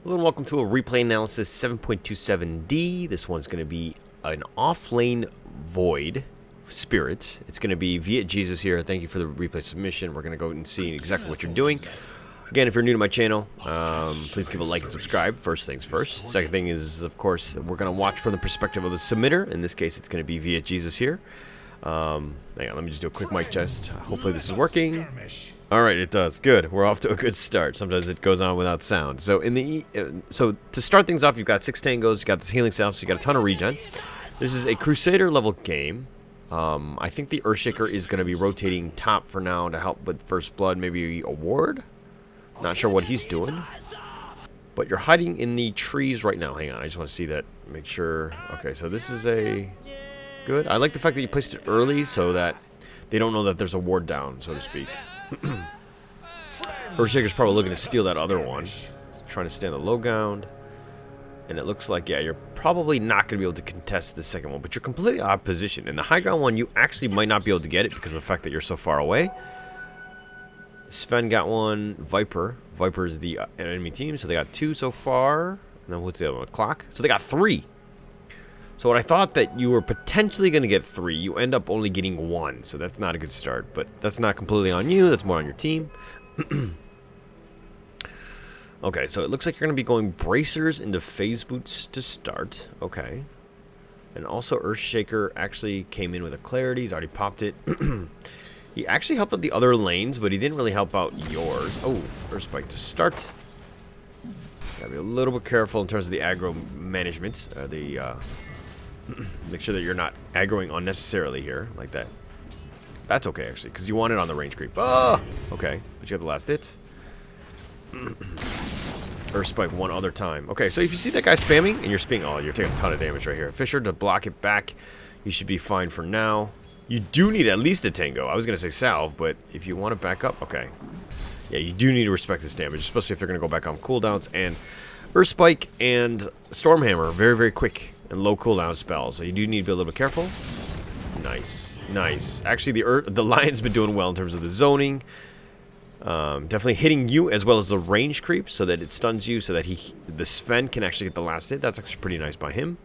Hello and welcome to a replay analysis 7.27D. This one's going to be an Offlane Void Spirit. It's going to be Vietjesus here. Thank you for the replay submission. We're going to go and see exactly what you're doing. Again, if you're new to my channel, please give a like and subscribe. First things first. Second thing is, of course, we're going to watch from the perspective of the submitter. In this case, it's going to be Vietjesus here. Hang on, let me just do a quick mic test. Hopefully this is working. Alright, it does. Good. We're off to a good start. Sometimes it goes on without sound. So so to start things off, you've got 6 tangos, you've got this healing salve, so you got a ton of regen. This is a Crusader level game. I think the Earthshaker is going to be rotating top for now to help with First Blood, maybe a ward. Not sure what he's doing. But you're hiding in the trees right now. Hang on, I just want to see that. Make sure. Okay, so this is a... Good. I like the fact that you placed it early so that they don't know that there's a ward down, so to speak. Earthshaker's probably looking to steal that other one. Trying to stay on the low ground. And it looks like, yeah, you're probably not going to be able to contest the second one, but you're completely out of position. In the high ground one, you actually might not be able to get it because of the fact that you're so far away. Sven got one. Viper. Viper is the enemy team, so they got 2 so far. And then what's the other one? Clock. So they got 3. So what I thought that you were potentially going to get 3, you end up only getting 1. So that's not a good start. But that's not completely on you. That's more on your team. Okay, so it looks like you're going to be going bracers into phase boots to start. Okay. And also Earthshaker actually came in with a clarity. He's already popped it. He actually helped out the other lanes, but he didn't really help out yours. Oh, Earth Spike to start. Gotta be a little bit careful in terms of the aggro management. Make sure that you're not aggroing unnecessarily here, like that. That's okay, actually, because you want it on the range creep. Oh! Okay, but you got the last hit. Earth Spike one other time. Okay, so if you see that guy spamming, and you're spamming... Oh, you're taking a ton of damage right here. Fisher to block it back. You should be fine for now. You do need at least a tango. I was going to say salve, but if you want to back up... Okay. Yeah, you do need to respect this damage, especially if they're going to go back on cooldowns. And Earth Spike and Stormhammer are very, very quick and low cooldown spells, so you do need to be a little bit careful. Nice, nice. Actually, the Lion's been doing well in terms of the zoning. Definitely hitting you as well as the range creep, so that it stuns you, so that the Sven can actually get the last hit. That's actually pretty nice by him.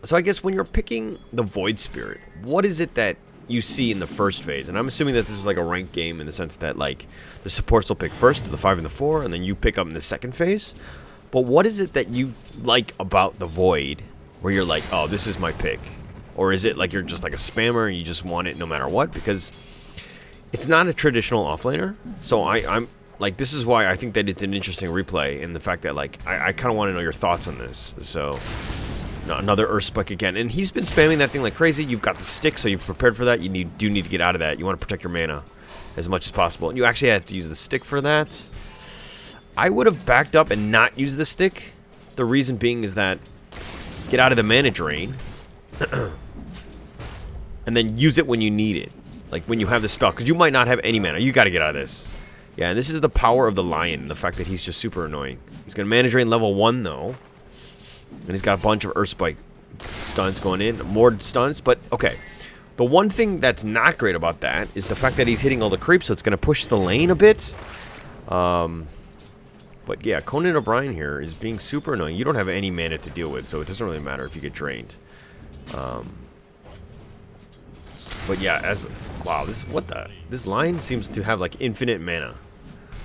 So I guess when you're picking the Void Spirit, what is it that you see in the first phase? And I'm assuming that this is like a ranked game in the sense that like the supports will pick first, the 5 and the 4, and then you pick up in the second phase. But what is it that you like about the Void where you're like, oh, this is my pick? Or is it like you're just like a spammer and you just want it no matter what? Because it's not a traditional offlaner. So I'm like, this is why I think that it's an interesting replay, and the fact that like I kind of want to know your thoughts on this. So no, another Earth Spike again. And he's been spamming that thing like crazy. You've got the stick, so you've prepared for that. You do need to get out of that. You want to protect your mana as much as possible. And you actually have to use the stick for that. I would have backed up and not used the stick. The reason being is that get out of the mana drain and then use it when you need it. Like when you have the spell, because you might not have any mana. You got to get out of this. Yeah, and this is the power of the Lion, the fact that he's just super annoying. He's going to mana drain level 1 though. And he's got a bunch of Earth Spike stuns going in. More stuns, but okay. The one thing that's not great about that is the fact that he's hitting all the creeps, so it's going to push the lane a bit. But yeah, Conan O'Brien here is being super annoying. You don't have any mana to deal with, so it doesn't really matter if you get drained. But yeah, wow, this line seems to have like infinite mana.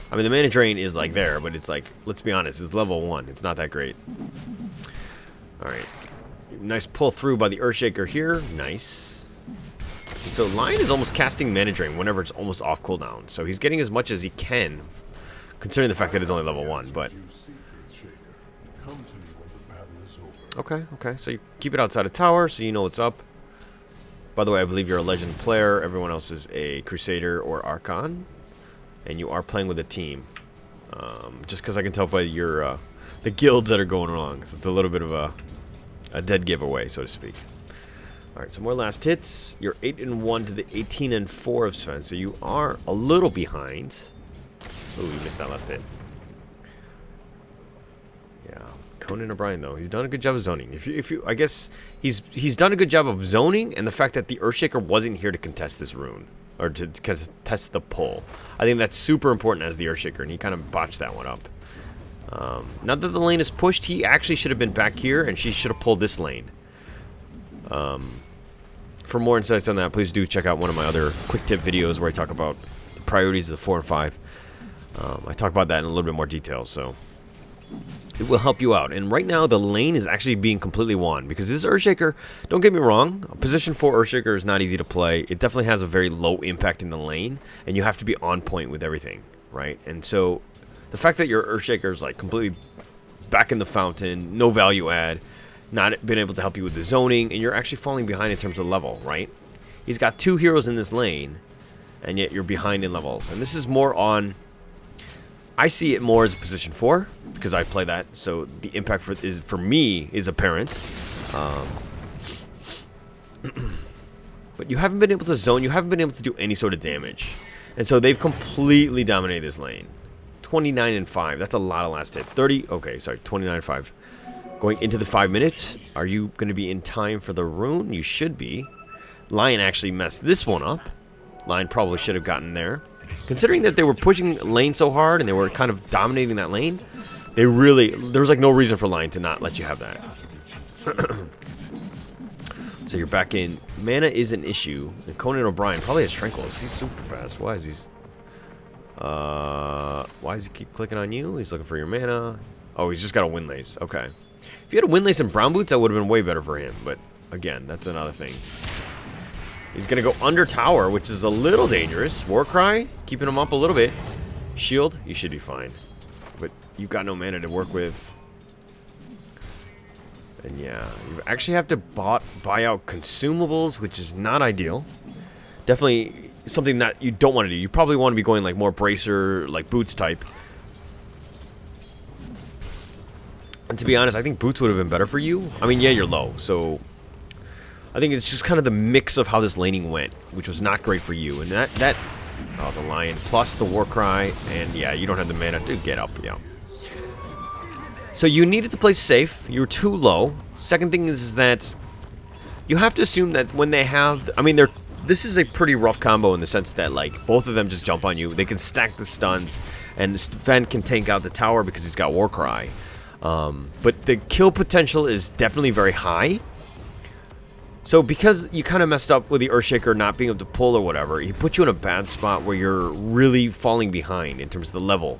I mean, the mana drain is like there, but it's like, let's be honest, it's level 1. It's not that great. All right, nice pull through by the Earthshaker here. Nice. And so Lion is almost casting mana drain whenever it's almost off cooldown, so he's getting as much as he can, considering the fact that it's only level 1. But okay, so you keep it outside of tower, so you know what's up. By the way, I believe you're a legend player. Everyone else is a Crusader or Archon, and you are playing with a team. Just because I can tell by your the guilds that are going wrong, so it's a little bit of a dead giveaway, so to speak. All right, some more last hits. You're 8-1 to the 18-4 of Sven, so you are a little behind. Oh, you missed that last hit. Yeah, Conan O'Brien though, he's done a good job of zoning. If you, I guess he's done a good job of zoning, and the fact that the Earthshaker wasn't here to contest this rune. or to kind of test the pull. I think that's super important as the Earthshaker, and he kind of botched that one up. Now that the lane is pushed, he actually should have been back here, and she should have pulled this lane. For more insights on that, please do check out one of my other quick tip videos where I talk about the priorities of the 4 and 5. I talk about that in a little bit more detail, so it will help you out. And right now, the lane is actually being completely won because this Earthshaker, don't get me wrong, position 4 Earthshaker is not easy to play. It definitely has a very low impact in the lane, and you have to be on point with everything, right? And so the fact that your Earthshaker is like completely back in the fountain, no value add, not been able to help you with the zoning, and you're actually falling behind in terms of level, right? He's got 2 heroes in this lane, and yet you're behind in levels. And this is more on... I see it more as a position 4, because I play that, so the impact for me is apparent. But you haven't been able to zone, you haven't been able to do any sort of damage. And so they've completely dominated this lane. 29 and 5, that's a lot of last hits. 30, okay, sorry, 29 and 5. Going into the 5 minutes, are you going to be in time for the rune? You should be. Lion actually messed this one up. Lion probably should have gotten there. Considering that they were pushing lane so hard and they were kind of dominating that lane, they really, there was like no reason for Lion to not let you have that. So you're back in. Mana is an issue. And Conan O'Brien probably has Tranquils. He's super fast. Why is he keep clicking on you? He's looking for your mana. Oh, he's just got a Windlace. Okay. If you had a Windlace and Brown Boots, that would have been way better for him. But, again, that's another thing. He's going to go under tower, which is a little dangerous. Warcry, keeping him up a little bit. Shield, you should be fine. But you've got no mana to work with. And, yeah, you actually have to buy out consumables, which is not ideal. Definitely something that you don't want to do. You probably want to be going, like, more Bracer, like, Boots type. And to be honest, I think Boots would have been better for you. I mean, yeah, you're low, so I think it's just kind of the mix of how this laning went, which was not great for you. And that oh, the Lion plus the Warcry, and yeah, you don't have the mana to get up, yeah. So you needed to play safe. You were too low. Second thing is that you have to assume that when they have, I mean, this is a pretty rough combo in the sense that, like, both of them just jump on you. They can stack the stuns, and Sven can tank out the tower because he's got Warcry. But the kill potential is definitely very high. So because you kind of messed up with the Earthshaker not being able to pull or whatever, he put you in a bad spot where you're really falling behind in terms of the level.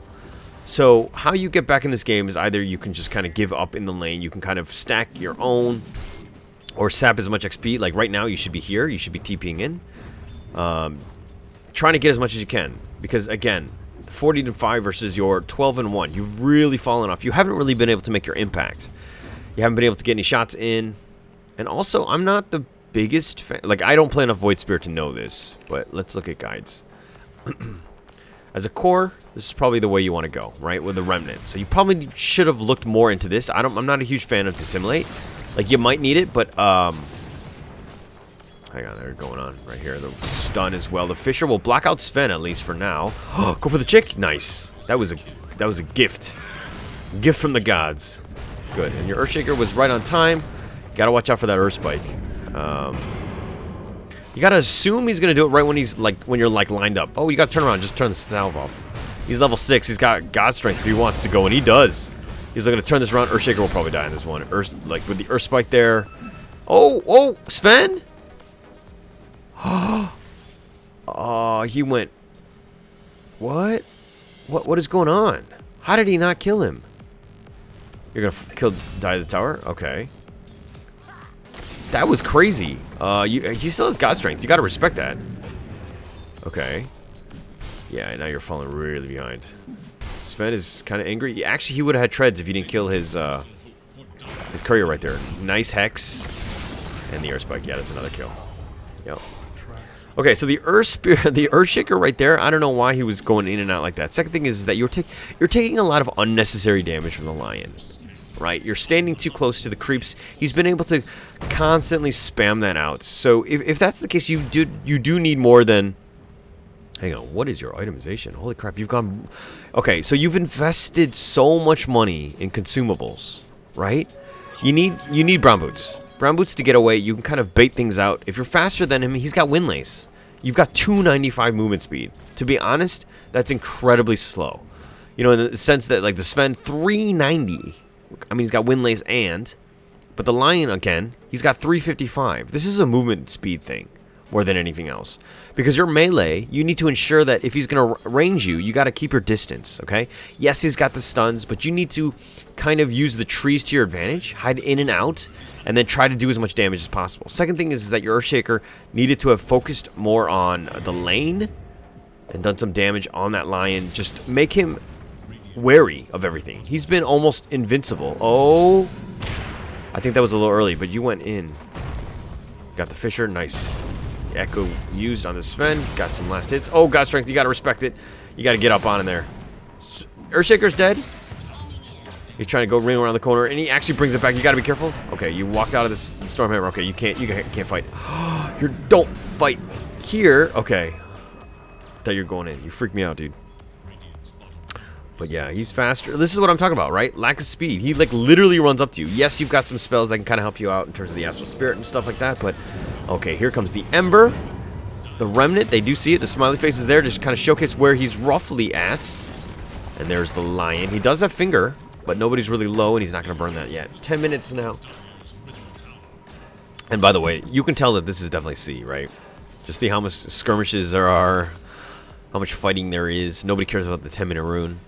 So how you get back in this game is either you can just kind of give up in the lane, you can kind of stack your own, or sap as much XP. Like right now, you should be here, you should be TPing in. Trying to get as much as you can. Because again, 40 and 5 versus your 12 and 1. You've really fallen off. You haven't really been able to make your impact. You haven't been able to get any shots in. And also, I'm not the biggest fan. Like, I don't play enough Void Spirit to know this. But let's look at guides. As a core, this is probably the way you want to go, right? With the Remnant. So you probably should have looked more into this. I'm not a huge fan of Dissimulate. Like, you might need it, but hang on, they're going on right here. The stun as well. The Fisher will block out Sven at least for now. Go for the chick. Nice. That was a gift. Gift from the gods. Good. And your Earthshaker was right on time. Gotta watch out for that Earth Spike. You gotta assume he's gonna do it right when you're like lined up. Oh, you gotta turn around. Just turn the salve off. He's level 6. He's got God Strength if he wants to go, and he does. He's looking to turn this around. Earthshaker will probably die in this one. Like with the Earth Spike there. Oh, Sven. Oh, he went. What? What is going on? How did he not kill him? You're gonna die the tower? Okay. That was crazy. He still has God Strength. You gotta respect that. Okay. Yeah, now you're falling really behind. Sven is kind of angry. Actually, he would have had treads if you didn't kill his courier right there. Nice Hex. And the Earth Spike. Yeah, that's another kill. Yep. Okay, so the Earthshaker right there, I don't know why he was going in and out like that. Second thing is that you're taking a lot of unnecessary damage from the Lion. Right? You're standing too close to the creeps. He's been able to constantly spam that out. So if that's the case, you do need more than... Hang on, what is your itemization? Holy crap, you've gone... Okay, so you've invested so much money in consumables, right? You need Brown Boots. Brown Boots to get away, you can kind of bait things out. If you're faster than him, he's got Windlace. You've got 295 movement speed. To be honest, that's incredibly slow. You know, in the sense that, like, the Sven, 390. I mean, he's got Windlays but the Lion, again, he's got 355. This is a movement speed thing more than anything else. Because your melee, you need to ensure that if he's going to range you, you got to keep your distance, okay? Yes, he's got the stuns, but you need to kind of use the trees to your advantage, hide in and out, and then try to do as much damage as possible. Second thing is that your Earthshaker needed to have focused more on the lane and done some damage on that Lion. Just make him wary of everything. He's been almost invincible. Oh, I think that was a little early, but you went in. Got the Fisher, nice. Echo used on the Sven. Got some last hits. Oh, God strength, you gotta respect it. You gotta get up on in there. Earthshaker's dead. He's trying to go ring around the corner, and he actually brings it back. You gotta be careful. Okay, you walked out of this Stormhammer. Okay, you can't fight. Don't fight here. Okay. I thought you were going in. You freaked me out, dude. But yeah, he's faster. This is what I'm talking about, right? Lack of speed. He, like, literally runs up to you. Yes, you've got some spells that can kind of help you out in terms of the Astral Spirit and stuff like that, but okay, here comes the Ember. The Remnant, they do see it. The smiley face is there to kind of showcase where he's roughly at. And there's the Lion. He does have Finger, but nobody's really low, and he's not going to burn that yet. 10 minutes now. And by the way, you can tell that this is definitely C, right? Just see how much skirmishes there are, how much fighting there is. Nobody cares about the 10-minute rune.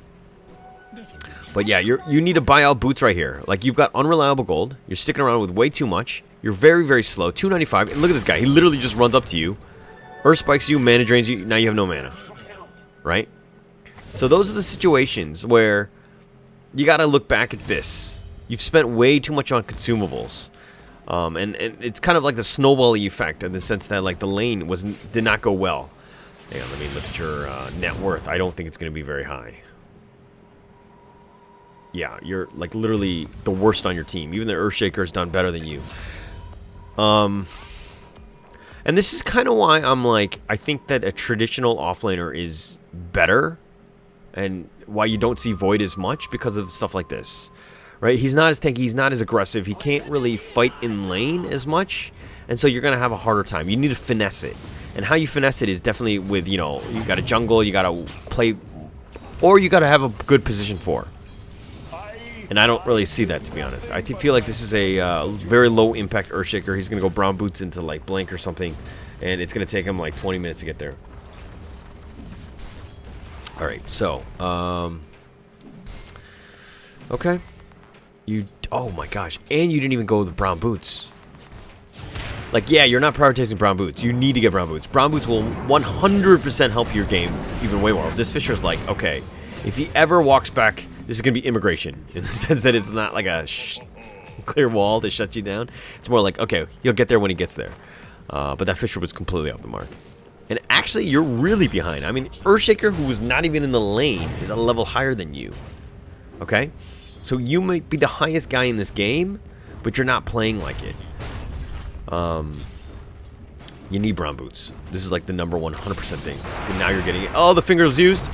But yeah, you need to buy out boots right here. Like, you've got unreliable gold. You're sticking around with way too much. You're very, very slow. 295. And look at this guy. He literally just runs up to you. Earth spikes you, mana drains you. Now you have no mana. Right? So those are the situations where you got to look back at this. You've spent way too much on consumables. And it's kind of like the snowballing effect in the sense that, like, the lane did not go well. Hang on, let me look at your net worth. I don't think it's going to be very high. Yeah, you're, like, literally the worst on your team. Even the Earthshaker has done better than you. And this is kind of why I'm like, I think that a traditional offlaner is better. And why you don't see Void as much, because of stuff like this. Right? He's not as tanky, he's not as aggressive. He can't really fight in lane as much. And so you're going to have a harder time. You need to finesse it. And how you finesse it is definitely with, you know, you got to jungle, you got to play, or you got to have a good position 4. And I don't really see that, to be honest. I feel like this is a very low-impact Earthshaker. He's going to go brown boots into, like, Blink or something. And it's going to take him, like, 20 minutes to get there. Alright, so, okay. Oh my gosh. And you didn't even go with the brown boots. Like, yeah, you're not prioritizing brown boots. You need to get brown boots. Brown boots will 100% help your game even way more. This Fisher's like, okay, if he ever walks back, this is going to be immigration. In the sense that it's not like a clear wall to shut you down. It's more like, okay, he'll get there when he gets there. But that Fisher was completely off the mark. And actually, you're really behind. I mean, Earthshaker, who was not even in the lane, is a level higher than you. Okay? So you might be the highest guy in this game, but you're not playing like it. You need brown boots. This is like the number 100% thing. And now you're getting it. Oh, the finger's used.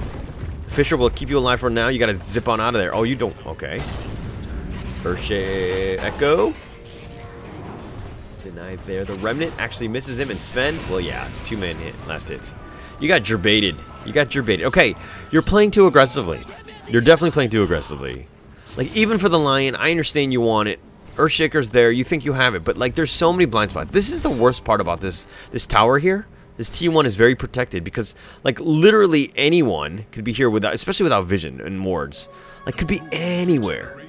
Fisher will keep you alive for now. You gotta zip on out of there. Oh, you don't. Okay. Earthshaker Echo. Denied there. The Remnant actually misses him, and Sven, well, yeah, 2-man hit, last hit. You got gerbated. You got gerbated. Okay, you're playing too aggressively. You're definitely playing too aggressively. Like, even for the Lion, I understand you want it. Earthshaker's there. You think you have it, but, like, there's so many blind spots. This is the worst part about this tower here. This T1 is very protected because, like, literally anyone could be here without, especially without vision and wards. Like, could be anywhere.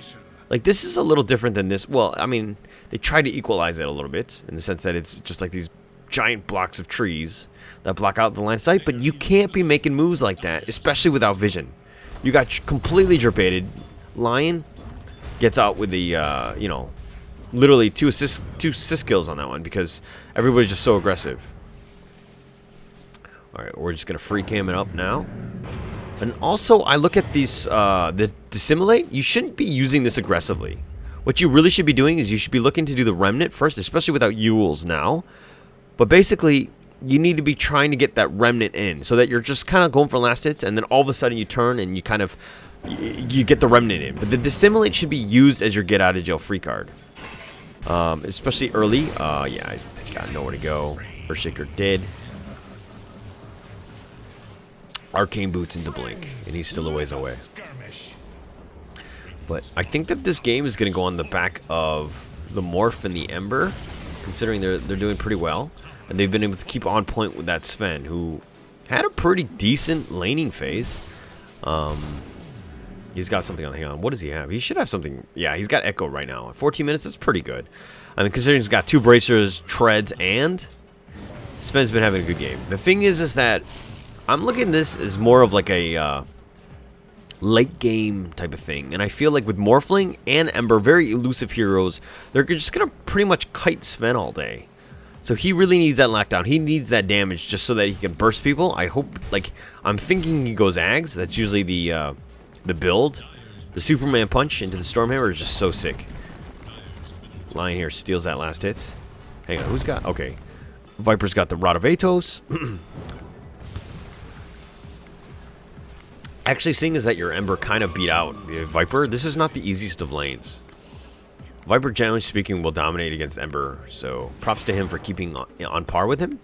Like, this is a little different than this. Well, I mean, they try to equalize it a little bit in the sense that it's just like these giant blocks of trees that block out the line of sight, but you can't be making moves like that, especially without vision. You got completely gerbated. Lion gets out with the, you know, literally two assist kills on that one because everybody's just so aggressive. Alright, we're just going to free cam it up now. And also, I look at these, the Dissimulate. You shouldn't be using this aggressively. What you really should be doing is you should be looking to do the Remnant first, especially without Yules now. But basically, you need to be trying to get that Remnant in so that you're just kind of going for last hits, and then all of a sudden you turn and you kind of, you get the Remnant in. But the Dissimulate should be used as your get out of jail free card. Especially early. Yeah, he's got nowhere to go. Earthshaker dead. arcane boots into blink, and he's still a ways away. But I think that this game is going to go on the back of the Morph and the Ember, considering they're doing pretty well. And they've been able to keep on point with that Sven, who had a pretty decent laning phase. He's got something on. Hang on, what does he have? He should have something. Yeah, he's got Echo right now. 14 minutes, that's pretty good. I mean, considering he's got 2 bracers, treads, and Sven's been having a good game. The thing is that I'm looking at this as more of like a late game type of thing. And I feel like with Morphling and Ember, very elusive heroes, they're just going to pretty much kite Sven all day. So he really needs that lockdown. He needs that damage just so that he can burst people. I hope, like, I'm thinking he goes Ags. That's usually the build. The Superman punch into the Stormhammer is just so sick. Lion here steals that last hit. Hang on, who's got... Okay. Viper's got the Rod of Atos. Actually, seeing is that your Ember kind of beat out Viper. This is not the easiest of lanes. Viper, generally speaking, will dominate against Ember. So, props to him for keeping on par with him.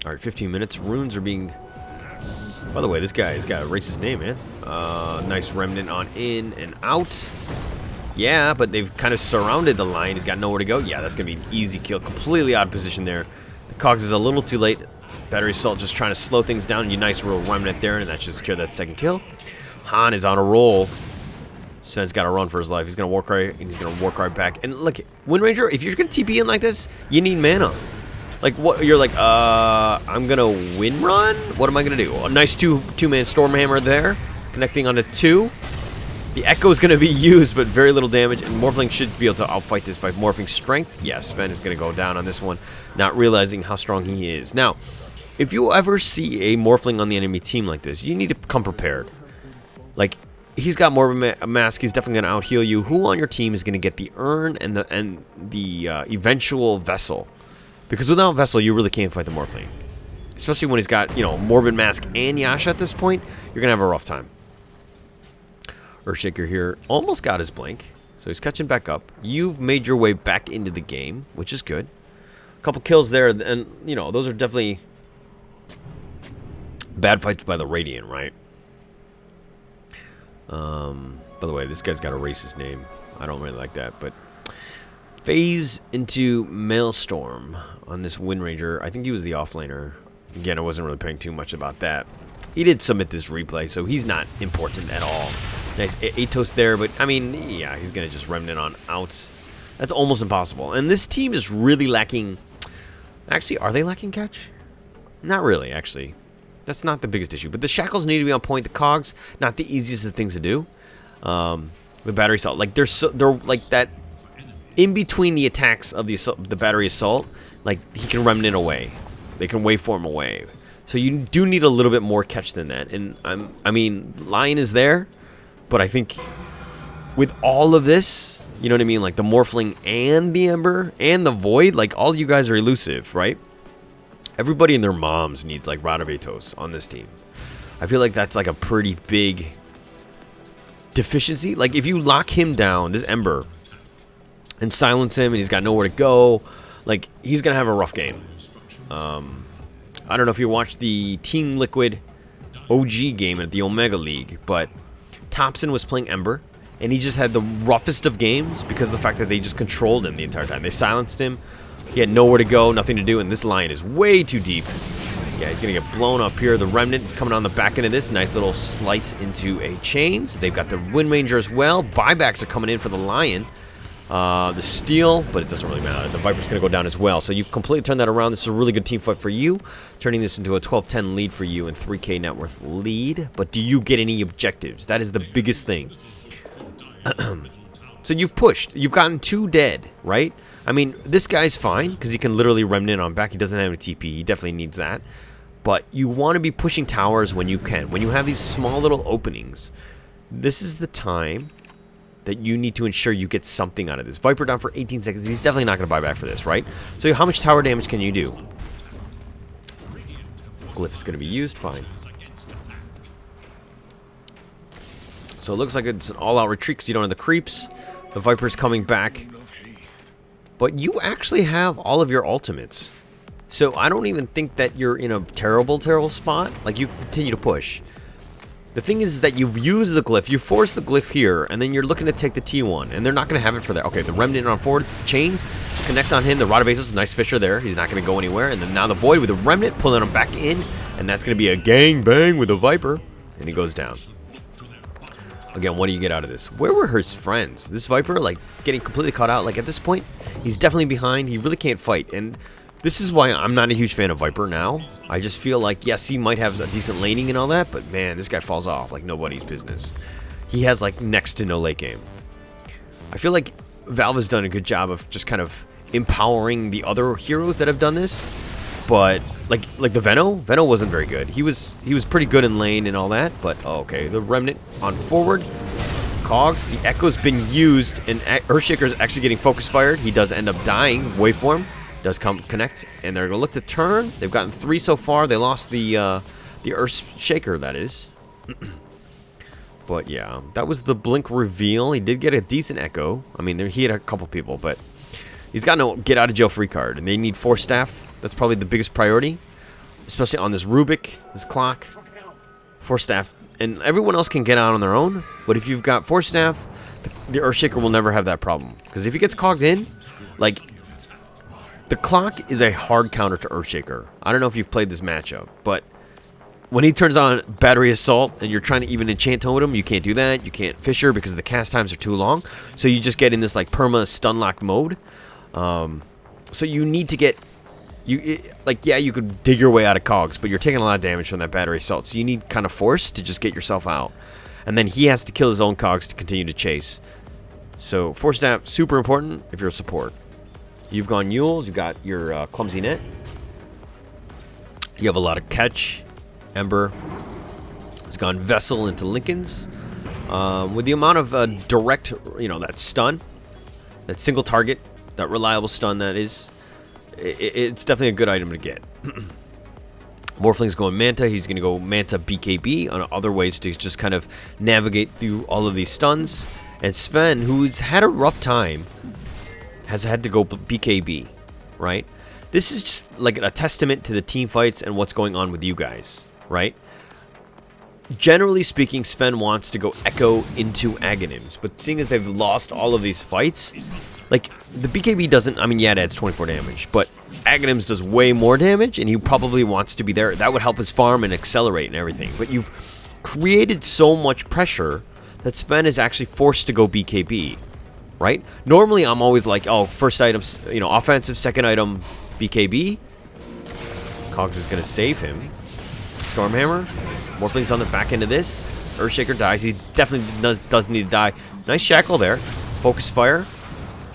Alright, 15 minutes. Runes are being... By the way, this guy's got to erase his name, man. Nice Remnant on in and out. Yeah, but they've kind of surrounded the Lion. He's got nowhere to go. Yeah, that's going to be an easy kill. Completely out of position there. The Cogs is a little too late. Battery Assault just trying to slow things down. You nice real Remnant there, and that should secure that second kill. Han is on a roll. Sven's got to run for his life. He's going to Warcry, and he's going to Warcry back. And look, Wind Ranger, if you're going to TP in like this, you need mana. Like, what? You're like, I'm going to Wind Run? What am I going to do? A nice two-man Stormhammer there, connecting onto 2. The Echo is going to be used, but very little damage, and Morphling should be able to outfight this by morphing strength. Yes, Sven is going to go down on this one, not realizing how strong he is. Now, if you ever see a Morphling on the enemy team like this, you need to come prepared. Like, he's got Morbid Mask, he's definitely going to out-heal you. Who on your team is going to get the Urn and the eventual Vessel? Because without Vessel, you really can't fight the Morphling. Especially when he's got, you know, Morbid Mask and Yasha at this point, you're going to have a rough time. Earthshaker here almost got his blink, so he's catching back up. You've made your way back into the game, which is good. A couple kills there, and, you know, those are definitely bad fights by the Radiant, right? By the way, this guy's got to erase his name. I don't really like that, but... Phase into Maelstrom on this Wind Ranger. I think he was the offlaner. Again, I wasn't really paying too much about that. He did submit this replay, so he's not important at all. Nice Atos there, but, I mean, yeah, he's going to just Remnant on out. That's almost impossible. And this team is really lacking... Actually, are they lacking catch? Not really, actually. That's not the biggest issue. But the Shackles need to be on point. The Cogs, not the easiest of things to do. The Battery Assault, like, they're like that... In between the attacks of the Battery Assault, like, he can Remnant away. They can waveform away. So you do need a little bit more catch than that. And, I mean, Lion is there, but I think with all of this, you know what I mean? Like, the Morphling and the Ember and the Void, like, all you guys are elusive, right? Everybody and their moms needs, like, Rod of Atos on this team. I feel like that's, like, a pretty big deficiency. Like, if you lock him down, this Ember... and silence him, and he's got nowhere to go, like, he's gonna have a rough game. I don't know if you watched the Team Liquid OG game at the Omega League, but Thompson was playing Ember, and he just had the roughest of games because of the fact that they just controlled him the entire time. They silenced him, he had nowhere to go, nothing to do, and this Lion is way too deep. Yeah, he's gonna get blown up here. The Remnant is coming on the back end of this. Nice little slight into a Chains. They've got the Wind Ranger as well. Buybacks are coming in for the Lion. The steal, but it doesn't really matter. The Viper's going to go down as well. So you've completely turned that around. This is a really good team fight for you. Turning this into a 12-10 lead for you and 3K net worth lead. But do you get any objectives? That is the biggest thing. So you've pushed. You've gotten 2 dead, right? I mean, this guy's fine because he can literally Remnant on back. He doesn't have any TP. He definitely needs that. But you want to be pushing towers when you can. When you have these small little openings, this is the time that you need to ensure you get something out of this. Viper down for 18 seconds. He's definitely not going to buy back for this, right? So how much tower damage can you do? Glyph is going to be used. Fine. So it looks like it's an all-out retreat because you don't have the creeps. The Viper's coming back. But you actually have all of your ultimates. So I don't even think that you're in a terrible, terrible spot. Like, you continue to push. The thing is that you've used the glyph, you force the glyph here, and then you're looking to take the T1, and they're not going to have it for that. Okay, the Remnant on forward, chains, connects on him, the Rod of Asos, nice Fisher there, he's not going to go anywhere, and then now the Void with the Remnant, pulling him back in, and that's going to be a gang bang with the Viper, and he goes down. Again, what do you get out of this? Where were his friends? This Viper, like, getting completely caught out, like, at this point, he's definitely behind, he really can't fight, and this is why I'm not a huge fan of Viper now. I just feel like, yes, he might have a decent laning and all that, but man, this guy falls off like nobody's business. He has like next to no late game. I feel like Valve has done a good job of just kind of empowering the other heroes that have done this, but like the Veno wasn't very good. He was pretty good in lane and all that, but oh, okay, the Remnant on forward. Cogs, the Echo's been used, and Earthshaker's actually getting focus fired. He does end up dying. Waveform does connect, and they're gonna look to turn. They've gotten 3 so far. They lost the Earthshaker, that is. But yeah, that was the Blink reveal. He did get a decent Echo. I mean, he had a couple people, but he's got no get out of jail free card, and they need Force Staff. That's probably the biggest priority, especially on this Rubik, this clock. Force Staff, and everyone else can get out on their own. But if you've got Force Staff, the Earthshaker will never have that problem, because if he gets cogged in, like, the clock is a hard counter to Earthshaker. I don't know if you've played this matchup, but when he turns on Battery Assault and you're trying to even enchant totem, you can't do that. You can't Fisher because the cast times are too long. So you just get in this like perma stun lock mode. So you need to get yeah, you could dig your way out of cogs, but you're taking a lot of damage from that Battery Assault. So you need kind of force to just get yourself out. And then he has to kill his own cogs to continue to chase. So Force Staff, super important if you're a support. You've gone Yules, you've got your Clumsy Net. You have a lot of catch. Ember has gone Vessel into Lincoln's. With the amount of direct, that stun, that single target, that reliable stun that is, it's definitely a good item to get. Morphling's going Manta. He's going to go Manta BKB on other ways to just kind of navigate through all of these stuns. And Sven, who's had a rough time, has had to go BKB, right? This is just like a testament to the team fights and what's going on with you guys, right? Generally speaking, Sven wants to go Echo into Aghanims, but seeing as they've lost all of these fights, like, the BKB doesn't, I mean, yeah, it adds 24 damage, but Aghanims does way more damage, and he probably wants to be there. That would help his farm and accelerate and everything, but you've created so much pressure that Sven is actually forced to go BKB. Right? Normally, I'm always like, oh, first item, offensive, second item, BKB. Cogs is going to save him. Stormhammer. Morphling's on the back end of this. Earthshaker dies. He definitely does need to die. Nice shackle there. Focus fire.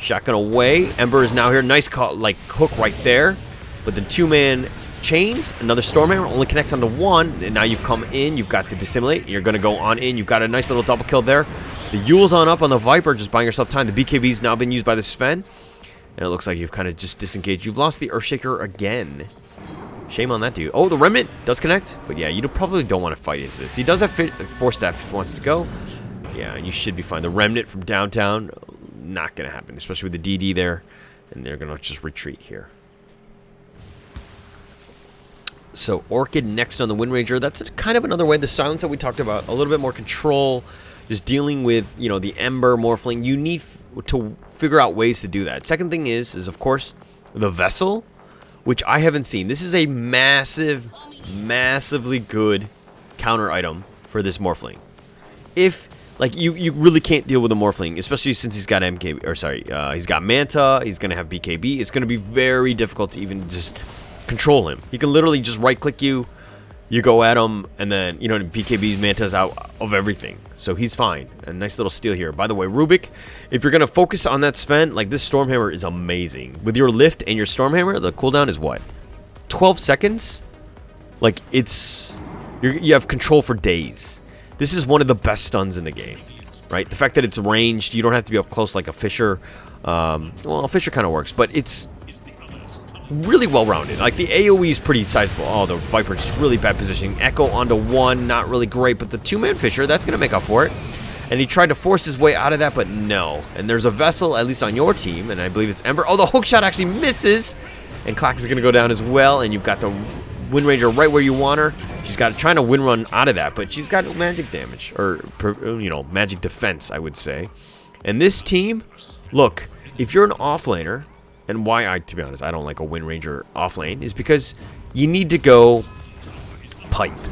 Shotgun away. Ember is now here. Nice hook right there. But the 2-man chains. Another Stormhammer. Only connects onto 1. And now you've come in. You've got the Dissimulate. You're going to go on in. You've got a nice little double kill there. The Yule's on up on the Viper, just buying yourself time. The BKB's now been used by the Sven. And it looks like you've kind of just disengaged. You've lost the Earthshaker again. Shame on that dude. Oh, the Remnant does connect. But yeah, you probably don't want to fight into this. He does have Force Staff if he wants to go. Yeah, you should be fine. The Remnant from downtown, not going to happen. Especially with the DD there. And they're going to just retreat here. So Orchid next on the Wind Ranger. That's kind of another way. The silence that we talked about. A little bit more control. Just dealing with, the Ember, Morphling. You need to figure out ways to do that. Second thing is of course, the Vessel, which I haven't seen. This is a massively good counter item for this Morphling. If, you really can't deal with a Morphling, especially since he's got he's got Manta, he's going to have BKB. It's going to be very difficult to even just control him. He can literally just right-click you, you go at him, and then, BKB's Manta's out of everything. So he's fine. A nice little steal here. By the way, Rubik, if you're going to focus on that Sven, this Stormhammer is amazing. With your lift and your Stormhammer, the cooldown is what? 12 seconds? You have control for days. This is one of the best stuns in the game, right? The fact that it's ranged, you don't have to be up close like a Fisher. Well, a Fisher kind of works, but it's really well-rounded. The AoE is pretty sizable. Oh, the Viper just really bad positioning. Echo onto 1, not really great, but the 2-man Fisher, that's going to make up for it. And he tried to force his way out of that, but no. And there's a Vessel, at least on your team, and I believe it's Ember. Oh, the hook shot actually misses. And Clock is going to go down as well. And you've got the Wind Ranger right where you want her. She's got trying to wind run out of that, but she's got magic damage. Or, you know, magic defense, I would say. And this team, look, if you're an offlaner, and why to be honest, I don't like a Wind Ranger offlane, is because you need to go piped,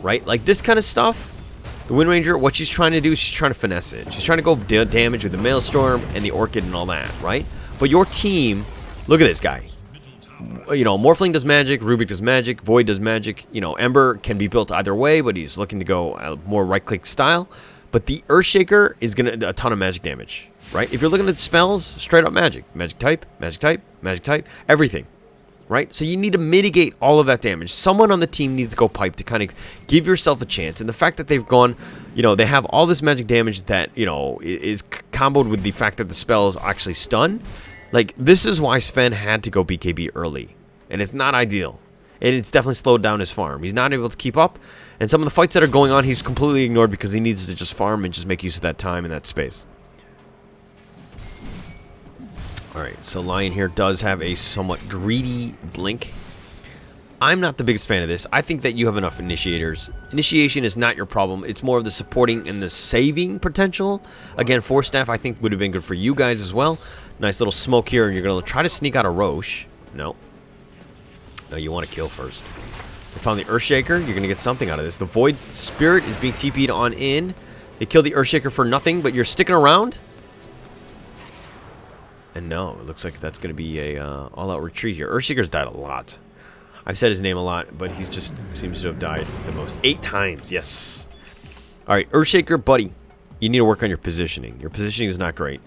right? Like this kind of stuff. The Wind Ranger, what she's trying to do is she's trying to finesse it. She's trying to go damage with the Maelstrom and the Orchid and all that, right? But your team, look at this guy. You know, Morphling does magic, Rubik does magic, Void does magic. You know, Ember can be built either way, but he's looking to go more right-click style. But the Earthshaker is going to a ton of magic damage, right? If you're looking at spells, straight up magic. Magic type, magic type, magic type, everything. Right? So you need to mitigate all of that damage. Someone on the team needs to go pipe to kind of give yourself a chance. And the fact that they've gone, you know, they have all this magic damage that, you know, is comboed with the fact that the spells actually stun. Like, this is why Sven had to go BKB early. And it's not ideal. And it's definitely slowed down his farm. He's not able to keep up. And some of the fights that are going on, he's completely ignored because he needs to just farm and just make use of that time and that space. Alright, so Lion here does have a somewhat greedy blink. I'm not the biggest fan of this. I think that you have enough initiators. Initiation is not your problem. It's more of the supporting and the saving potential. Again, Force Staff I think would have been good for you guys as well. Nice little smoke here, and you're going to try to sneak out a Roche. No. No, you want to kill first. You found the Earthshaker. You're going to get something out of this. The Void Spirit is being TP'd on in. They kill the Earthshaker for nothing, but you're sticking around. And no, it looks like that's going to be a all-out retreat here. Earthshaker's died a lot. I've said his name a lot, but he just seems to have died the most. 8 times, yes. All right, Earthshaker, buddy. You need to work on your positioning. Your positioning is not great.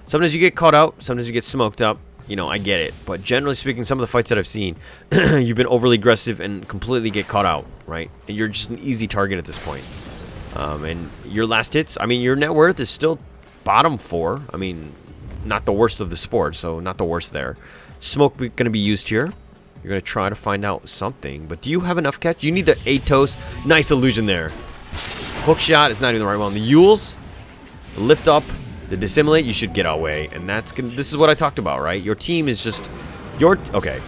Sometimes you get caught out. Sometimes you get smoked up. You know, I get it. But generally speaking, some of the fights that I've seen, you've been overly aggressive and completely get caught out, right? And you're just an easy target at this point. And your last hits, I mean, your net worth is still bottom 4. I mean, not the worst of the sport, so not the worst there. Smoke going to be used here. You're going to try to find out something. But do you have enough catch? You need the Atos. Nice illusion there. Hook shot is not even the right one. The Yules, the lift up, the dissimulate, you should get away. And that's gonna, this is what I talked about, right? Your team is just... okay.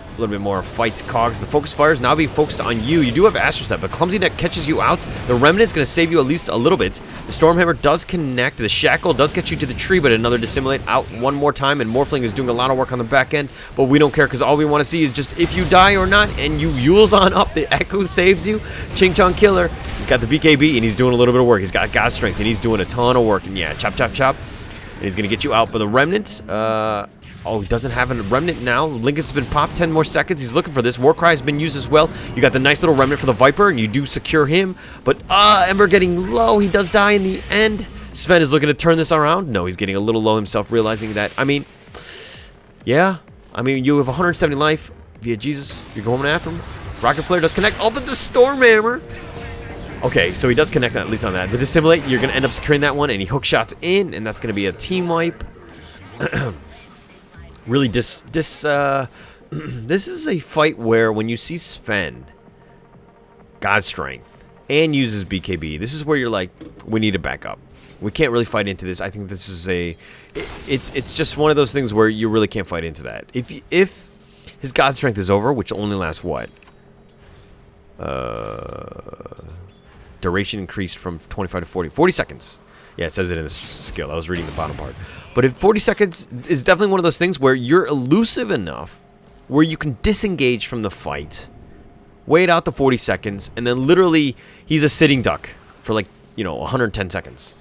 A little bit more fights, cogs. The focus fire is now being focused on you. You do have Astral Step, but Clumsy Neck catches you out. The Remnant's going to save you at least a little bit. The Stormhammer does connect. The Shackle does get you to the tree, but another Dissimulate out one more time. And Morphling is doing a lot of work on the back end, but we don't care because all we want to see is just if you die or not, and you Yules on up. The Echo saves you. Ching Chong Killer. He's got the BKB, and he's doing a little bit of work. He's got God Strength, and he's doing a ton of work. And yeah, chop, chop, chop. And he's going to get you out. But the Remnant, oh, he doesn't have a Remnant now. Lincoln's been popped 10 more seconds. He's looking for this. Warcry has been used as well. You got the nice little Remnant for the Viper, and you do secure him. But, Ember getting low. He does die in the end. Sven is looking to turn this around. No, he's getting a little low himself, realizing that, I mean, yeah. I mean, you have 170 life. Vietjesus, you're going after him. Rocket Flare does connect. Oh, but the Stormhammer. Okay, so he does connect at least on that. The Dissimulate, you're going to end up securing that one, and he hook shots in, and that's going to be a team wipe. Really, this is a fight where when you see Sven, God Strength, and uses BKB, this is where you're like, we need to back up. We can't really fight into this. I think this is it's just one of those things where you really can't fight into that. If his God Strength is over, which only lasts what? Duration increased from 25 to 40. 40 seconds. Yeah, it says it in the skill. I was reading the bottom part. But if 40 seconds is definitely one of those things where you're elusive enough where you can disengage from the fight, wait out the 40 seconds, and then literally he's a sitting duck for like, 110 seconds.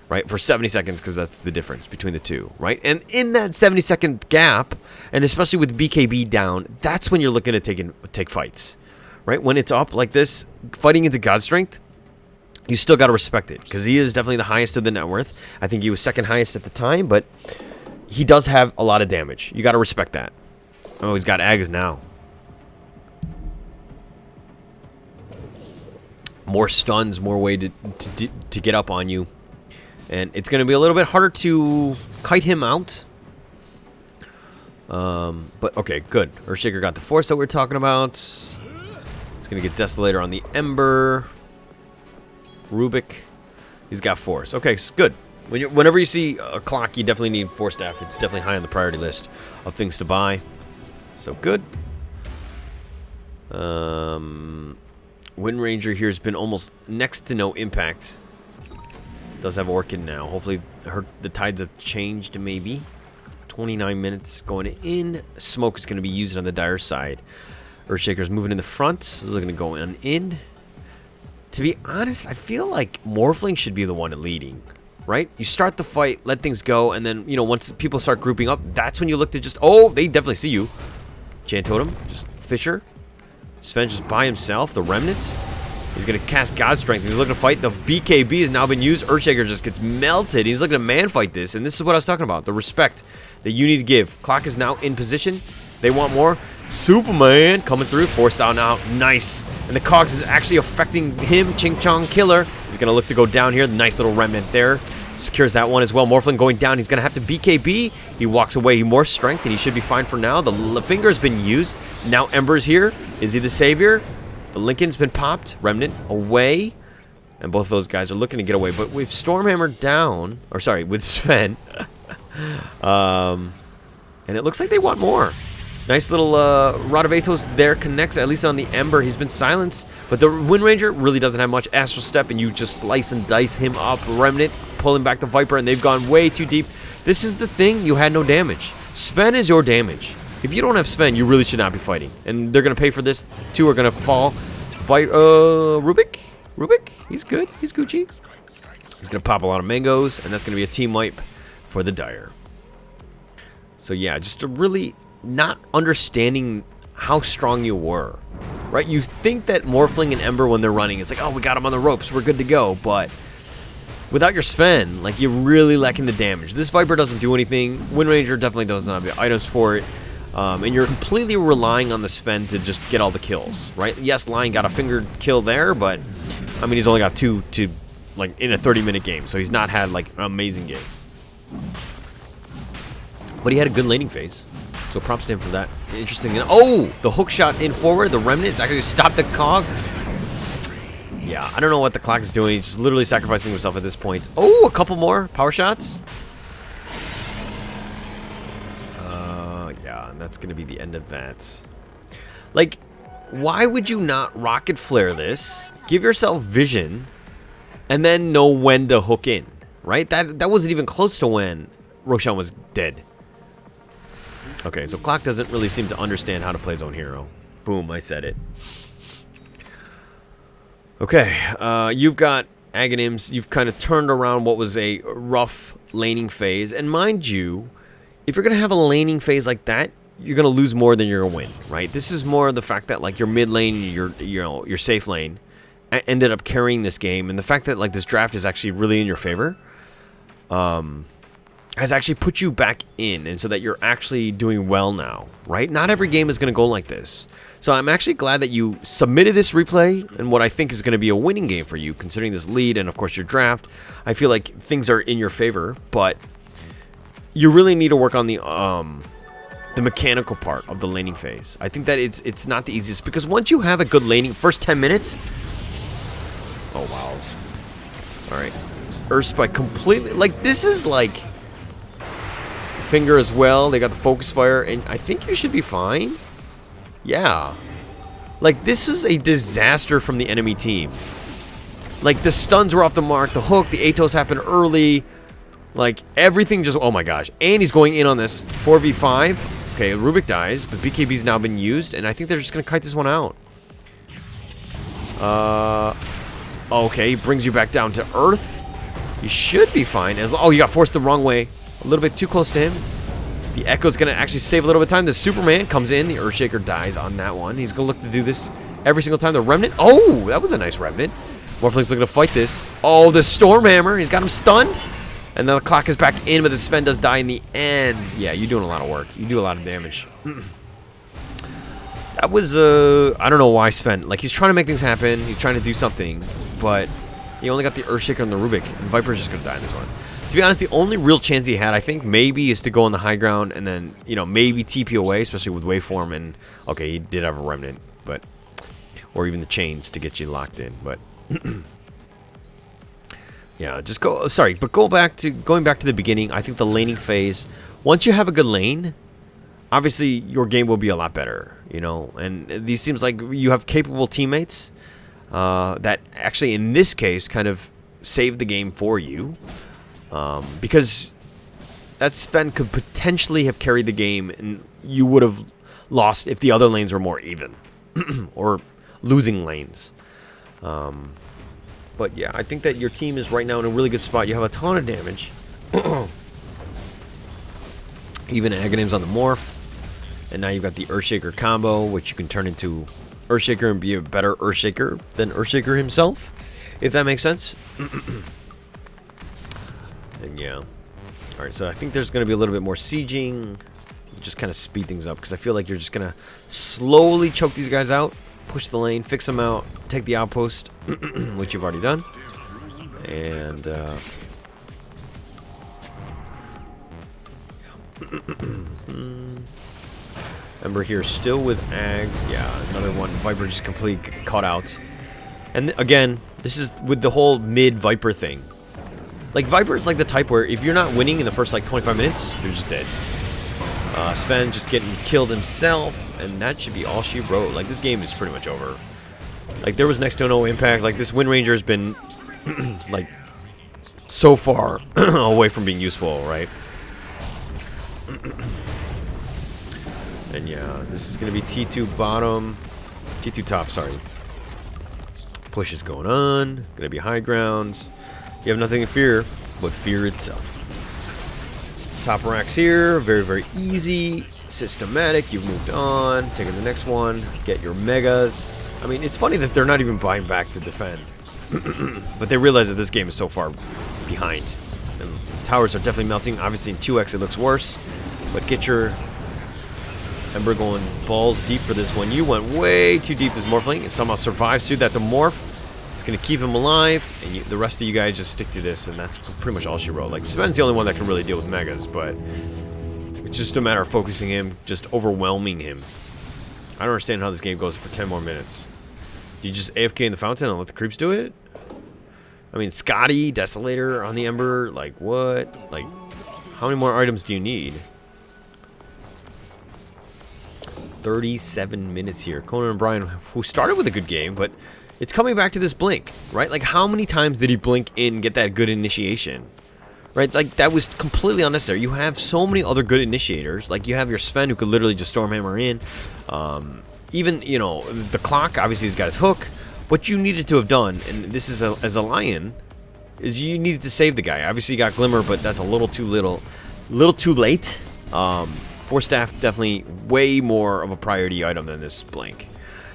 Right? For 70 seconds, because that's the difference between the two. Right? And in that 70-second gap, and especially with BKB down, that's when you're looking to take fights. Right? When it's up like this, fighting into God Strength, you still got to respect it, because he is definitely the highest of the net worth. I think he was second highest at the time, but he does have a lot of damage. You got to respect that. Oh, he's got Ags now. More stuns, more way to get up on you. And it's going to be a little bit harder to kite him out. But, okay, good. Earthshaker got the force that we're talking about. It's going to get Desolator on the Ember. Rubik, he's got force. Okay, good. Whenever you see a clock, you definitely need Force Staff. It's definitely high on the priority list of things to buy. So good. Wind Ranger here has been almost next to no impact. Does have Orchid now. Hopefully the tides have changed maybe. 29 minutes going in. Smoke is going to be used on the dire side. Earthshaker's moving in the front. This is going to go on in. To be honest, I feel like Morphling should be the one leading. Right? You start the fight, let things go, and then, you know, once people start grouping up, that's when you look to just... Oh, they definitely see you. Jan Totem, just Fisher. Sven just by himself. The Remnant. He's going to cast God Strength. He's looking to fight. The BKB has now been used. Earthshaker just gets melted. He's looking to man-fight this, and this is what I was talking about. The respect that you need to give. Clock is now in position. They want more. Superman coming through. Forced out now. Nice. And the Cogs is actually affecting him. Ching Chong Killer. He's going to look to go down here. Nice little Remnant there. Secures that one as well. Morphling going down. He's going to have to BKB. He walks away. He more strength, and he should be fine for now. The finger has been used. Now Ember's here. Is he the savior? The Lincoln's been popped. Remnant away. And both of those guys are looking to get away. But with Stormhammer down, or sorry, with Sven. And it looks like they want more. Nice little Rod of Atos there connects, at least on the Ember. He's been silenced. But the Wind Ranger really doesn't have much. Astral Step, and you just slice and dice him up. Remnant pulling back the Viper, and they've gone way too deep. This is the thing. You had no damage. Sven is your damage. If you don't have Sven, you really should not be fighting. And they're going to pay for this. Two are going to fall. Rubik? Rubik? He's good. He's Gucci. He's going to pop a lot of mangoes, and that's going to be a team wipe for the Dire. So, yeah, just a really not understanding how strong you were. Right? You think that Morphling and Ember, when they're running, it's like, oh, we got them on the ropes. We're good to go. But without your Sven, like, you're really lacking the damage. This Viper doesn't do anything. Wind Ranger definitely doesn't have the items for it. And you're completely relying on the Sven to just get all the kills, right? Yes, Lion got a fingered kill there, but, I mean, he's only got two to, like, in a 30-minute game. So he's not had, like, an amazing game. But he had a good laning phase. So props to him for that. Interesting. Oh, the hook shot in forward. The Remnant is actually stopped the Cog. Yeah, I don't know what the Clock is doing. He's just literally sacrificing himself at this point. Oh, a couple more power shots. Yeah, and that's going to be the end of that. Like, why would you not rocket flare this, give yourself vision, and then know when to hook in, right? That wasn't even close to when Roshan was dead. Okay, so Clock doesn't really seem to understand how to play his own hero. Boom, I said it. Okay, you've got Aghanims. You've kind of turned around what was a rough laning phase. And mind you, if you're going to have a laning phase like that, you're going to lose more than you're going to win, right? This is more the fact that, like, your mid lane, your safe lane ended up carrying this game. And the fact that, like, this draft is actually really in your favor has actually put you back in, and so that you're actually doing well now, right? Not every game is going to go like this. So I'm actually glad that you submitted this replay and what I think is going to be a winning game for you, considering this lead and, of course, your draft. I feel like things are in your favor, but you really need to work on the mechanical part of the laning phase. I think that it's not the easiest, because once you have a good laning, first 10 minutes... Oh, wow. All right. Earth Spike completely... Like, this is, like... Finger as well. They got the focus fire, and I think you should be fine. Yeah. Like, this is a disaster from the enemy team. Like, the stuns were off the mark. The hook, the Atos happened early. Like, everything just... Oh, my gosh. And he's going in on this 4v5. Okay, Rubik dies, but BKB's now been used, and I think they're just going to kite this one out. Okay, brings you back down to Earth. You should be fine. Oh, you got forced the wrong way. A little bit too close to him. The Echo's going to actually save a little bit of time. The Superman comes in. The Earthshaker dies on that one. He's going to look to do this every single time. The Remnant. Oh, that was a nice Remnant. Morphling's looking to fight this. Oh, the Stormhammer. He's got him stunned. And then the Clock is back in, but the Sven does die in the end. Yeah, you're doing a lot of work. You do a lot of damage. That was, I don't know why Sven. Like, he's trying to make things happen. He's trying to do something. But he only got the Earthshaker and the Rubik. And Viper's just going to die in this one. To be honest, the only real chance he had, I think, maybe is to go on the high ground and then, you know, maybe TP away, especially with Waveform. And, okay, he did have a Remnant, but... Or even the chains to get you locked in, but... Yeah, just go... Sorry, but going back to the beginning, I think the laning phase... Once you have a good lane, obviously your game will be a lot better, you know. And these seems like you have capable teammates that actually, in this case, kind of saved the game for you, because that Sven could potentially have carried the game, and you would have lost if the other lanes were more even, or losing lanes. But yeah, I think that your team is right now in a really good spot. You have a ton of damage. Even Aghanims on the morph. And now you've got the Earthshaker combo, which you can turn into Earthshaker and be a better Earthshaker than Earthshaker himself, if that makes sense. And yeah. Alright, so I think there's going to be a little bit more sieging. Just kind of speed things up, because I feel like you're just going to slowly choke these guys out, push the lane, fix them out, take the outpost, which you've already done. And Ember here still with Ags. Yeah, another one. Viper just completely caught out. And again, this is with the whole mid-Viper thing. Like, Viper is like the type where if you're not winning in the first, like, 25 minutes, you're just dead. Sven just getting killed himself, and that should be all she wrote. Like, this game is pretty much over. Like, there was next to no impact. Like, this Wind Ranger has been, like, so far away from being useful, right? And yeah, this is going to be T2 bottom. T2 top, sorry. Push is going on. Going to be high grounds. You have nothing to fear but fear itself. Top racks here. Very, very easy. Systematic. You've moved on. Taking the next one. Get your megas. I mean, it's funny that they're not even buying back to defend. But they realize that this game is so far behind. And the towers are definitely melting. Obviously in 2x it looks worse. But get your Ember going balls deep for this one. You went way too deep this Morphling and somehow survives through that. The Morph is going to keep him alive, and the rest of you guys just stick to this, and that's pretty much all she wrote. Like, Sven's the only one that can really deal with megas, but it's just a matter of focusing him, just overwhelming him. I don't understand how this game goes for 10 more minutes. Do you just AFK in the fountain and let the creeps do it? I mean, Scotty, Desolator on the Ember, like, what? Like, how many more items do you need? 37 minutes here. Conan and Brian, who started with a good game, but it's coming back to this blink, right? Like, how many times did he blink in and get that good initiation? Right? Like, that was completely unnecessary. You have so many other good initiators. Like, you have your Sven, who could literally just Stormhammer in. Even, you know, the clock, obviously, he's got his hook. What you needed to have done, and this is as a Lion, is you needed to save the guy. Obviously, you got Glimmer, but that's a little too late. Force Staff, definitely way more of a priority item than this blink.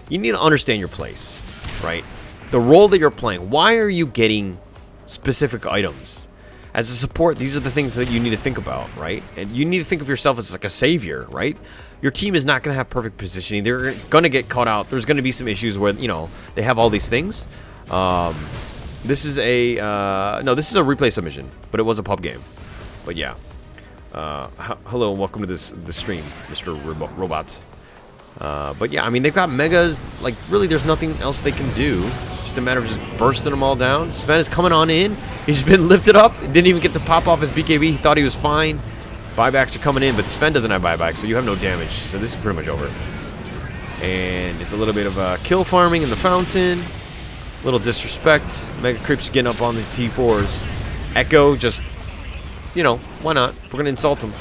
You need to understand your place, right? The role that you're playing. Why are you getting specific items? As a support, these are the things that you need to think about, right? And you need to think of yourself as like a savior, right? Your team is not going to have perfect positioning. They're going to get caught out. There's going to be some issues where, you know, they have all these things. This is a this is a replay submission, but it was a pub game. But yeah. Hello and welcome to the stream, Mr. Robot. But yeah, I mean, they've got megas. Like, really, there's nothing else they can do. Just a matter of just bursting them all down. Sven is coming on in. He's been lifted up. Didn't even get to pop off his BKB. He thought he was fine. Buybacks are coming in, but Sven doesn't have buybacks, so you have no damage. So this is pretty much over. And it's a little bit of kill farming in the fountain. A little disrespect. Mega Creeps getting up on these T4s. Echo just, you know, why not? We're going to insult them.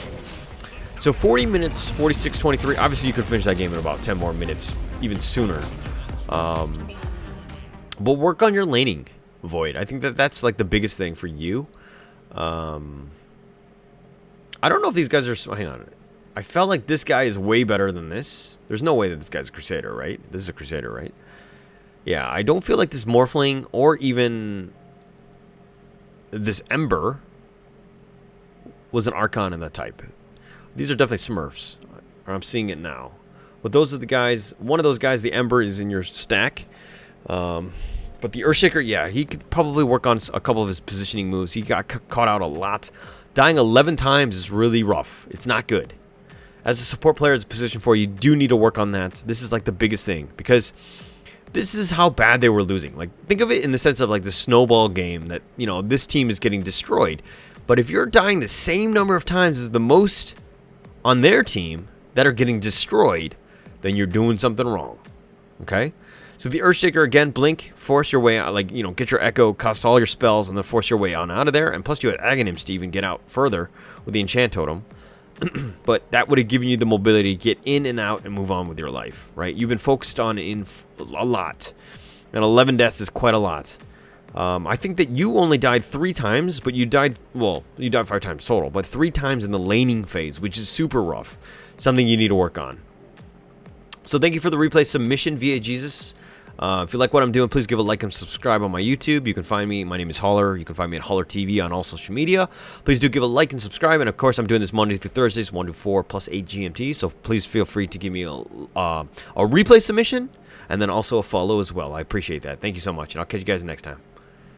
So 40 minutes, 46-23. Obviously, you could finish that game in about 10 more minutes, even sooner. But work on your laning, Void. I think that's like the biggest thing for you. I don't know if these guys are... Hang on. I felt like this guy is way better than this. There's no way that this guy's a Crusader, right? This is a Crusader, right? Yeah, I don't feel like this Morphling or even this Ember was an Archon in that type. These are definitely Smurfs. Or I'm seeing it now. But those are the guys... One of those guys, the Ember, is in your stack. But the Earthshaker, yeah, he could probably work on a couple of his positioning moves. He got caught out a lot. Dying 11 times is really rough. It's not good. As a support player, as a position 4, you do need to work on that. This is like the biggest thing. Because this is how bad they were losing. Like, think of it in the sense of like the snowball game that, you know, this team is getting destroyed. But if you're dying the same number of times as the most on their team, that are getting destroyed, then you're doing something wrong. Okay? So the Earthshaker, again, blink, force your way out, like, you know, get your Echo, cast all your spells, and then force your way on out of there. And plus you had Aghanim to even get out further with the Enchant Totem. But that would have given you the mobility to get in and out and move on with your life, right? You've been focused on a lot. And 11 deaths is quite a lot. I think that you only died 3 times, but you died 5 times total, but 3 times in the laning phase, which is super rough. Something you need to work on. So thank you for the replay submission, Vietjesus. If you like what I'm doing, please give a like and subscribe on my YouTube. You can find me. My name is Holler. You can find me at Holler TV on all social media. Please do give a like and subscribe. And, of course, I'm doing this Monday through Thursdays, 1 to 4 plus 8 GMT. So please feel free to give me a replay submission and then also a follow as well. I appreciate that. Thank you so much, and I'll catch you guys next time.